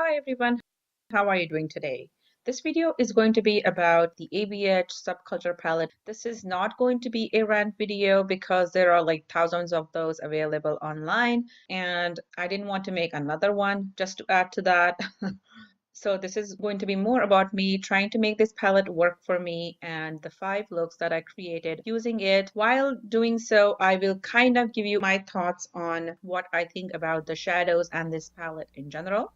Hi everyone, how are you doing today? This video is going to be about the ABH Subculture palette. This is not going to be a rant video because there are like thousands of those available online, and I didn't want to make another one just to add to that. So this is going to be more about me trying to make this palette work for me and the 5 looks that I created using it. While doing so, I will kind of give you my thoughts on what I think about the shadows and this palette in general.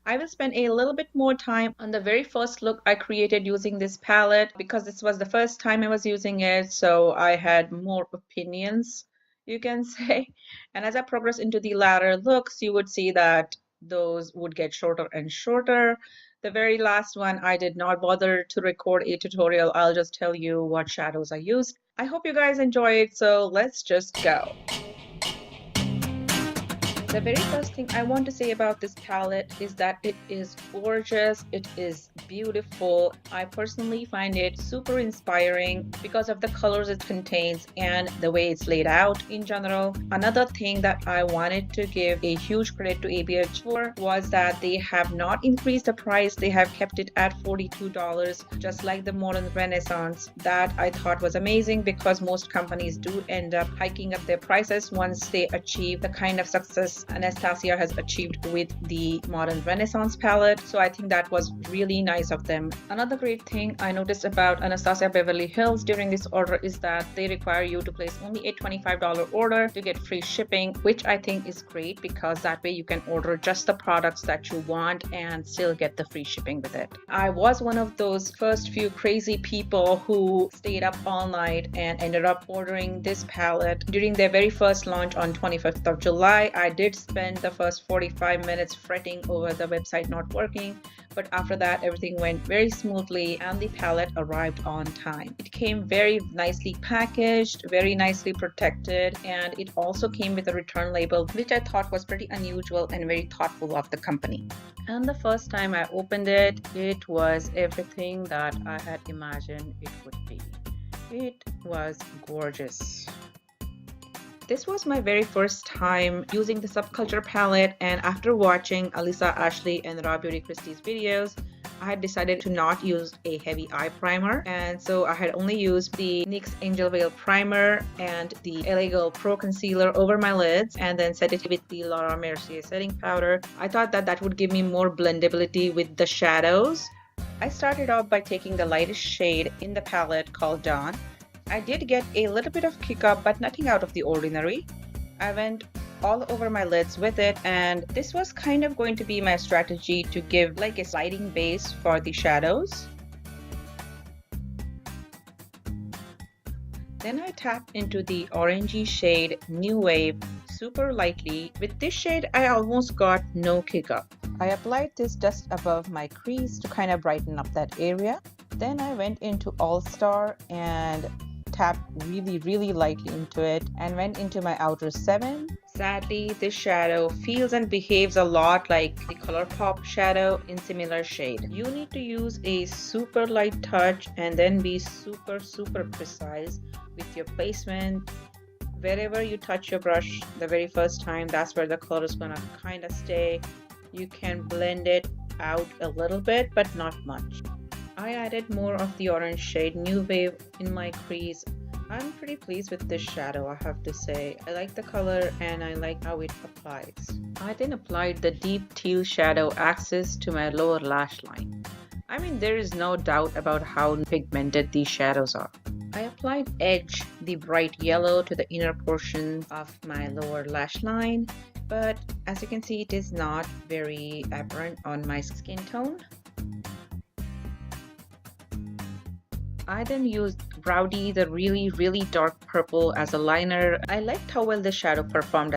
I will spend a little bit more time on the very first look I created using this palette because this was the first time I was using it, so I had more opinions, you can say. And as I progress into the latter looks, you would see that those would get shorter and shorter. The very last one, I did not bother to record a tutorial. I'll just tell you what shadows I used. I hope you guys enjoy it, so let's just go. The very first thing I want to say about this palette is that it is gorgeous, it is beautiful. I personally find it super inspiring because of the colors it contains and the way it's laid out in general. Another thing that I wanted to give a huge credit to ABH for was that they have not increased the price. They have kept it at $42, just like the Modern Renaissance. That I thought was amazing because most companies do end up hiking up their prices once they achieve the kind of success Anastasia has achieved with the Modern Renaissance palette, so I think that was really nice of them. Another great thing I noticed about Anastasia Beverly Hills during this order is that they require you to place only a $25 order to get free shipping, which I think is great because that way you can order just the products that you want and still get the free shipping with it. I was one of those first few crazy people who stayed up all night and ended up ordering this palette. During their very first launch on 25th of July, I did spend the first 45 minutes fretting over the website not working, but after that everything went very smoothly and the palette arrived on time. It came very nicely packaged, very nicely protected, and it also came with a return label, which I thought was pretty unusual and very thoughtful of the company. And the first time I opened it, it was everything that I had imagined it would be. It was gorgeous. This was my very first time using the Subculture palette, and after watching Alyssa, Ashley, and Raw Beauty Christie's videos, I had decided to not use a heavy eye primer, and so I had only used the NYX Angel Veil primer and the LA Girl Pro Concealer over my lids and then set it with the Laura Mercier setting powder. I thought that that would give me more blendability with the shadows. I started off by taking the lightest shade in the palette called Dawn. I did get a little bit of kick up, but nothing out of the ordinary. I went all over my lids with it, and this was kind of going to be my strategy to give like a sliding base for the shadows. Then I tapped into the orangey shade New Wave super lightly. With this shade, I almost got no kick up. I applied this just above my crease to kind of brighten up that area. Then I went into All Star and tapped really lightly into it and went into my outer 7. Sadly, this shadow feels and behaves a lot like the ColourPop shadow in similar shade. You need to use a super light touch and then be super precise with your placement. Wherever you touch your brush the very first time, that's where the color is gonna kind of stay. You can blend it out a little bit, but not much. I added more of the orange shade New Wave in my crease. I'm pretty pleased with this shadow, I have to say. I like the color and I like how it applies. I then applied the deep teal shadow Axis to my lower lash line. I mean, there is no doubt about how pigmented these shadows are. I applied Edge, the bright yellow, to the inner portion of my lower lash line, but as you can see, it is not very apparent on my skin tone. I then used Rowdy, the really dark purple, as a liner. I liked how well the shadow performed.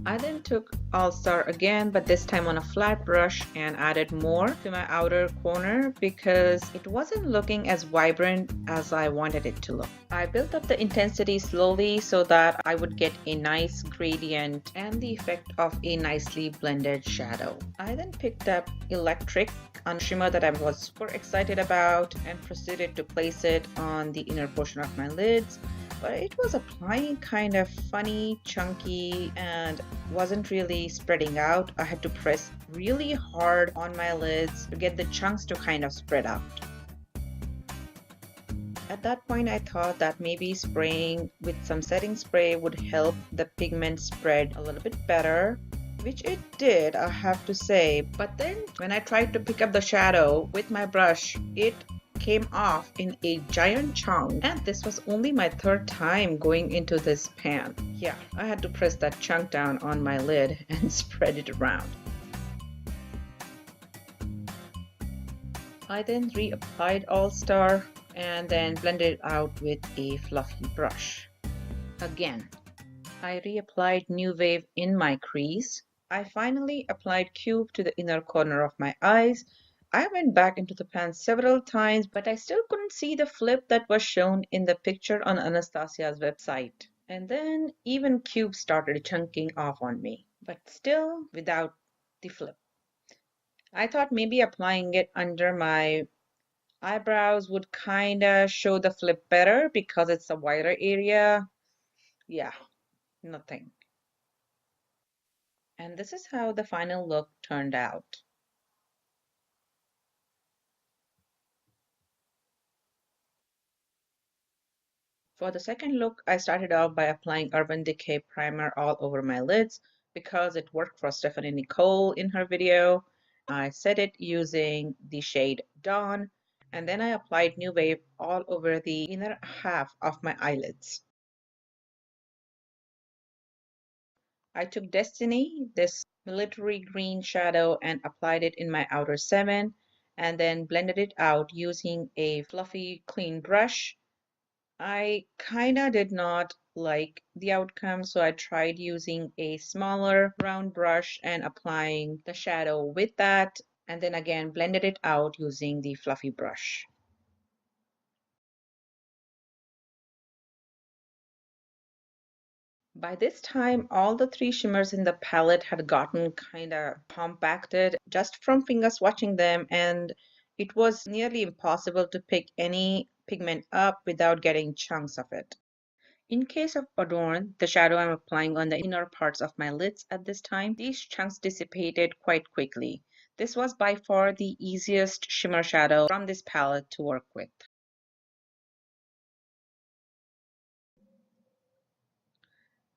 I then took All Star again, but this time on a flat brush, and added more to my outer corner because it wasn't looking as vibrant as I wanted it to look. I built up the intensity slowly so that I would get a nice gradient and the effect of a nicely blended shadow. I then picked up Electric, a shimmer that I was super excited about, and proceeded to place it on the inner portion of my lids. but it was applying kind of funny, chunky, and wasn't really spreading out. I had to press really hard on my lids to get the chunks to kind of spread out. At that point, I thought that maybe spraying with some setting spray would help the pigment spread a little bit better, which it did, I have to say. But then when I tried to pick up the shadow with my brush, it came off in a giant chunk, and this was only my third time going into this pan. Yeah, I had to press that chunk down on my lid and spread it around. I then reapplied All Star and then blended it out with a fluffy brush. Again, I reapplied New Wave in my crease. I finally applied Cube to the inner corner of my eyes. I went back into the pan several times, but I still couldn't see the flip that was shown in the picture on Anastasia's website. And then even Cube started chunking off on me, but still without the flip. I thought maybe applying it under my eyebrows would kind of show the flip better because it's a wider area. Yeah, nothing. And this is how the final look turned out. For the second look, I started out by applying Urban Decay primer all over my lids because it worked for Stephanie Nicole in her video. I set it using the shade Dawn, and then I applied New Wave all over the inner half of my eyelids. I took Destiny, this military green shadow, and applied it in my outer 7, and then blended it out using a fluffy, clean brush. I kinda did not like the outcome, so I tried using a smaller round brush and applying the shadow with that, and then again blended it out using the fluffy brush. By this time, all the three shimmers in the palette had gotten kind of compacted just from finger swatching them, and it was nearly impossible to pick any pigment up without getting chunks of it. In case of Adorn, the shadow I'm applying on the inner parts of my lids at this time, these chunks dissipated quite quickly. This was by far the easiest shimmer shadow from this palette to work with.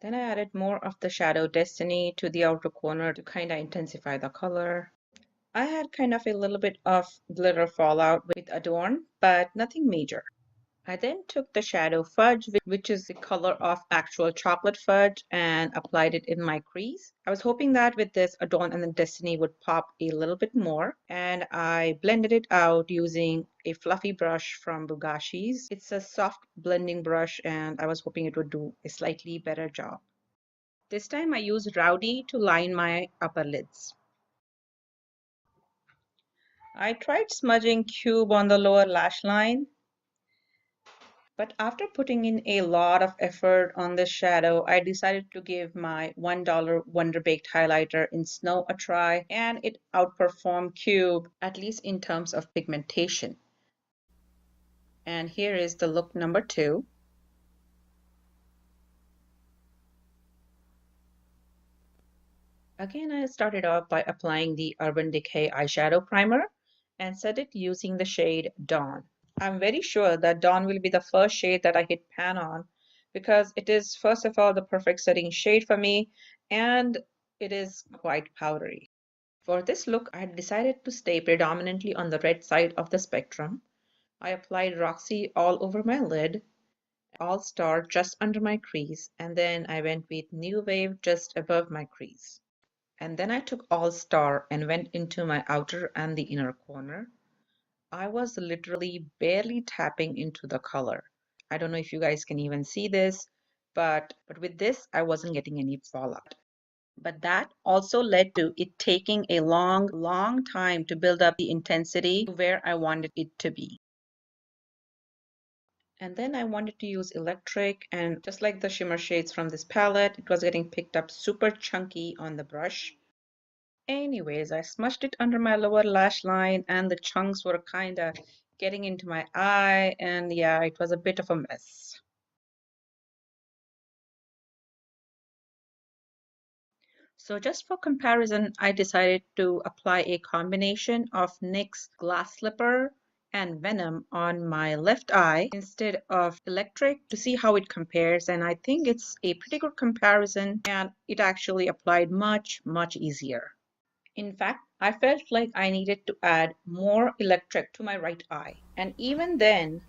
Then I added more of the shadow Destiny to the outer corner to kind of intensify the color. I had kind of a little bit of glitter fallout with Adorn, but nothing major. I then took the shadow fudge, which is the color of actual chocolate fudge, and applied it in my crease. I was hoping that with this Adorn and the Destiny would pop a little bit more, and I blended it out using a fluffy brush from Bugashi's. It's a soft blending brush, and I was hoping it would do a slightly better job. This time I used Rowdy to line my upper lids. I tried smudging Cube on the lower lash line, but after putting in a lot of effort on this shadow, I decided to give my $1 Wonder Baked highlighter in Snow a try, and it outperformed Cube, at least in terms of pigmentation. And here is the look number 2. Again, I started off by applying the Urban Decay eyeshadow primer and set it using the shade Dawn. I'm very sure that Dawn will be the first shade that I hit pan on because it is, first of all, the perfect setting shade for me, and it is quite powdery. For this look, I had decided to stay predominantly on the red side of the spectrum. I applied Roxy all over my lid, All Star just under my crease, and then I went with New Wave just above my crease. And then I took All Star and went into my outer and the inner corner. I was literally barely tapping into the color. I don't know if you guys can even see this, but with this, I wasn't getting any fallout. But that also led to it taking a long time to build up the intensity to where I wanted it to be. And then I wanted to use electric, and just like the shimmer shades from this palette, it was getting picked up super chunky on the brush. Anyways, I smudged it under my lower lash line, and the chunks were kind of getting into my eye, and yeah, it was a bit of a mess. So just for comparison, I decided to apply a combination of NYX Glass Slipper and Venom on my left eye instead of Electric to see how it compares, and I think it's a pretty good comparison and it actually applied much easier. In fact, I felt like I needed to add more Electric to my right eye, and even then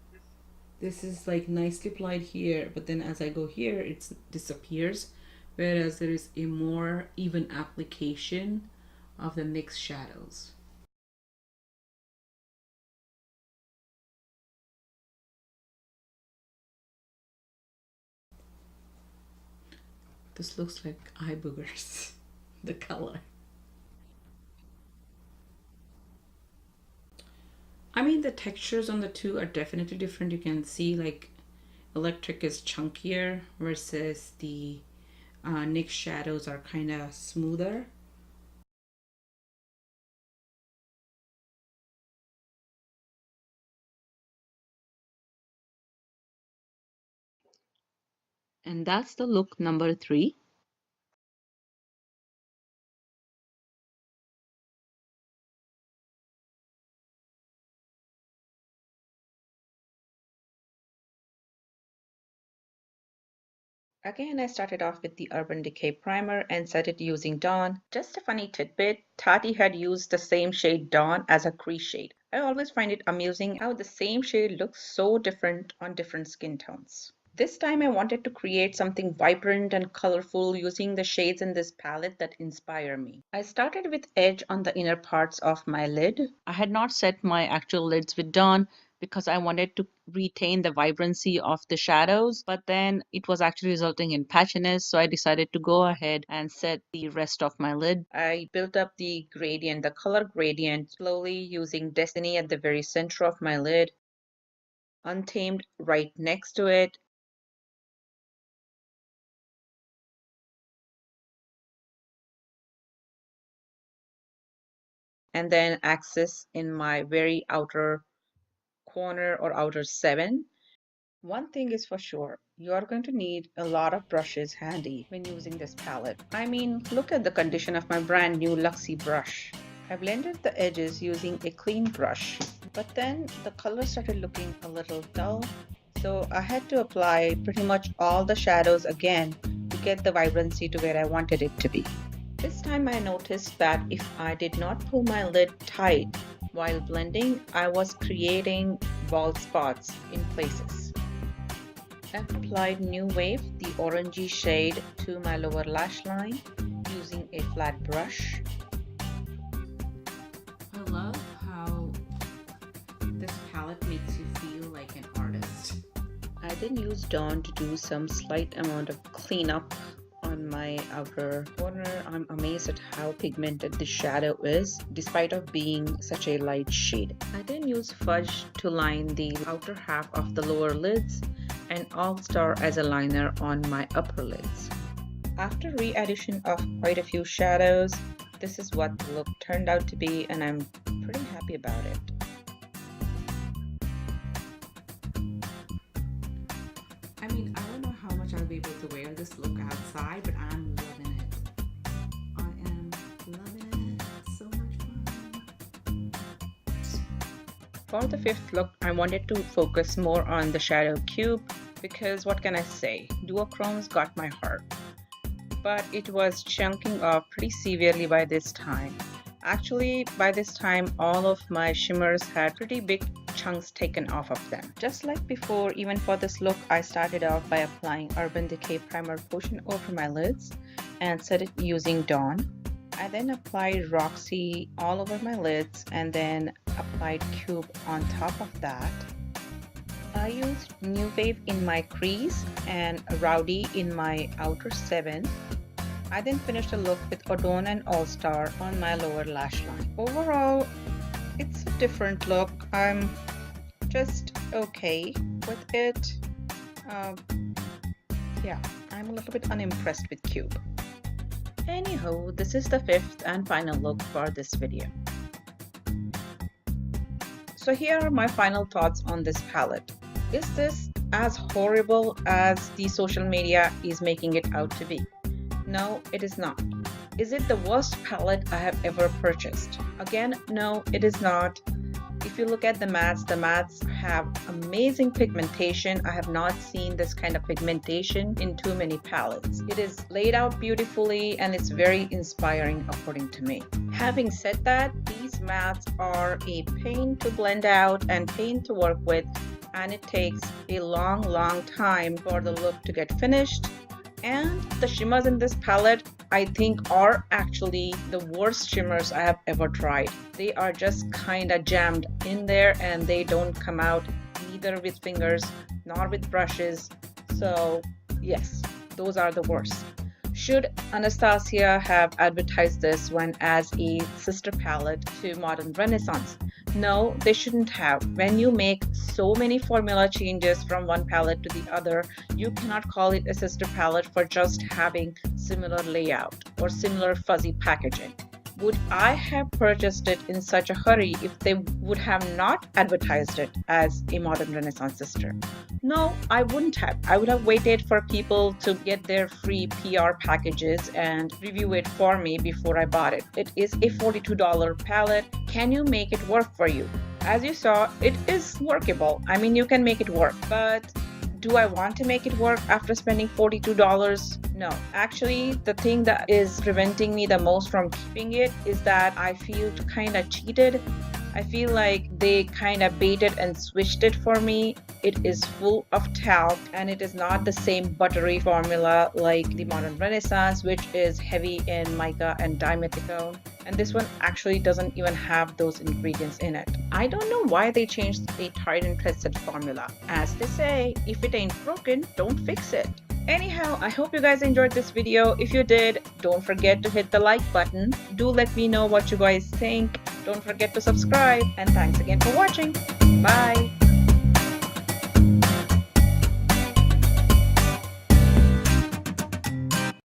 This is like nicely applied here, but then as I go here, it disappears. Whereas there is a more even application of the NYX shadows. This looks like eye boogers, the color. I mean, the textures on the two are definitely different. You can see like Electric is chunkier versus the NYX shadows are kind of smoother. and that's the look number 3. Again, I started off with the Urban Decay primer and set it using Dawn. Just a funny tidbit, Tati had used the same shade Dawn as a crease shade. I always find it amusing how the same shade looks so different on different skin tones. This time I wanted to create something vibrant and colorful using the shades in this palette that inspire me. I started with Edge on the inner parts of my lid. I had not set my actual lids with Dawn because I wanted to retain the vibrancy of the shadows, but then it was actually resulting in patchiness, so I decided to go ahead and set the rest of my lid. I built up the gradient, the color gradient, slowly using Destiny at the very center of my lid, Untamed right next to it, and then Axis in my very outer corner or outer 7. One thing is for sure, you are going to need a lot of brushes handy when using this palette. I mean, look at the condition of my brand new Luxie brush. I blended the edges using a clean brush, but then the color started looking a little dull, so I had to apply pretty much all the shadows again to get the vibrancy to where I wanted it to be. This time I noticed that if I did not pull my lid tight while blending, I was creating bald spots in places. I've applied New Wave, the orangey shade, to my lower lash line using a flat brush. I love how this palette makes you feel like an artist. I then used Dawn to do some slight amount of cleanup on my outer corner. I'm amazed at how pigmented the shadow is despite of being such a light shade. I then used Fudge to line the outer half of the lower lids and All Star as a liner on my upper lids. After re-addition of quite a few shadows, this is what the look turned out to be, and I'm pretty happy about it. I mean, I don't know how much I'll be able to wear this look outside, but I'm loving it. I am loving it. So much fun. For the 5th look, I wanted to focus more on the shadow cube because what can I say? Duochrome's got my heart. But it was chunking off pretty severely by this time. Actually, by this time, all of my shimmers had pretty big chunks taken off of them. Just like before, even for this look, I started off by applying Urban Decay Primer Potion over my lids and set it using Dawn. I then applied Roxy all over my lids and then applied Cube on top of that. I used New Wave in my crease and Rowdy in my outer 7. I then finished the look with Adorn and All Star on my lower lash line. Overall, it's a different look. I'm just okay with it. Yeah, I'm a little bit unimpressed with Cube. Anyhow, this is the 5th and final look for this video. So here are my final thoughts on this palette. Is this as horrible as the social media is making it out to be? No, it is not. Is it the worst palette I have ever purchased? Again, no, it is not. If you look at the mattes have amazing pigmentation. I have not seen this kind of pigmentation in too many palettes. It is laid out beautifully and it's very inspiring according to me. Having said that, these mattes are a pain to blend out and pain to work with, and it takes a long time for the look to get finished. And the shimmers in this palette, I think, are actually the worst shimmers I have ever tried. They are just kind of jammed in there and they don't come out neither with fingers nor with brushes. So yes, those are the worst. Should Anastasia have advertised this one as a sister palette to Modern Renaissance? No, they shouldn't have. When you make so many formula changes from one palette to the other, you cannot call it a sister palette for just having similar layout or similar fuzzy packaging. Would I have purchased it in such a hurry if they would have not advertised it as a Modern Renaissance sister? No, I wouldn't have. I would have waited for people to get their free PR packages and review it for me before I bought it. It is a $42 palette. Can you make it work for you? As you saw, it is workable. I mean, you can make it work, but do I want to make it work after spending $42? No. Actually, the thing that is preventing me the most from keeping it is that I feel kind of cheated. I feel like they kind of baited and switched it for me. It is full of talc and it is not the same buttery formula like the Modern Renaissance, which is heavy in mica and dimethicone. And this one actually doesn't even have those ingredients in it. I don't know why they changed a tried and tested formula. As they say, if it ain't broken, don't fix it. Anyhow, I hope you guys enjoyed this video. If you did, don't forget to hit the like button. Do let me know what you guys think. Don't forget to subscribe, and thanks again for watching. Bye!